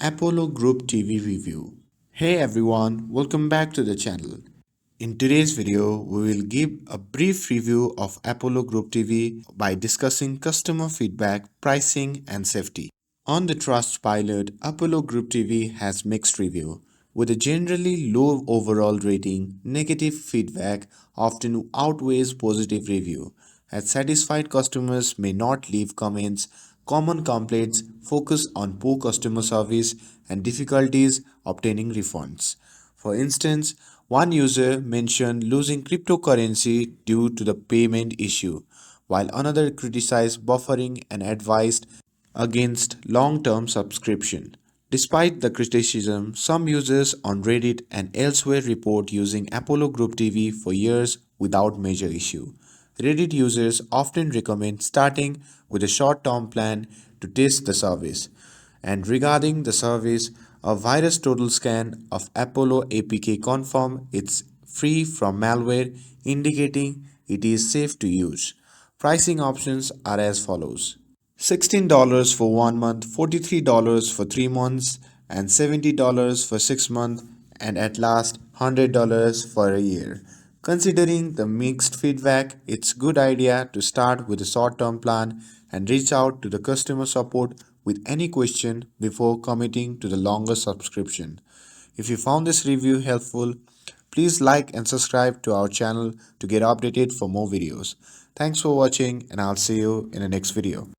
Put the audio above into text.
Apollo Group TV review. Hey everyone, welcome back to the channel. In today's video, we will give a brief review of Apollo Group TV by discussing customer feedback, pricing, and safety. On the Trustpilot, Apollo Group TV has mixed review. With a generally low overall rating, negative feedback often outweighs positive review, as satisfied customers may not leave comments. Common complaints focus on poor customer service and difficulties obtaining refunds. For instance, one user mentioned losing cryptocurrency due to the payment issue, while another criticized buffering and advised against long-term subscription. Despite the criticism, some users on Reddit and elsewhere report using Apollo Group TV for years without major issue. Reddit users often recommend starting with a short-term plan to test the service. And regarding the service, a virus total scan of Apollo APK confirm it's free from malware, indicating it is safe to use. Pricing options are as follows: $16 for 1 month, $43 for 3 months, and $70 for 6 months, and at last $100 for a year. Considering the mixed feedback, it's good idea to start with a short-term plan and reach out to the customer support with any question before committing to the longer subscription. If you found this review helpful, please like and subscribe to our channel to get updated for more videos. Thanks for watching, and I'll see you in the next video.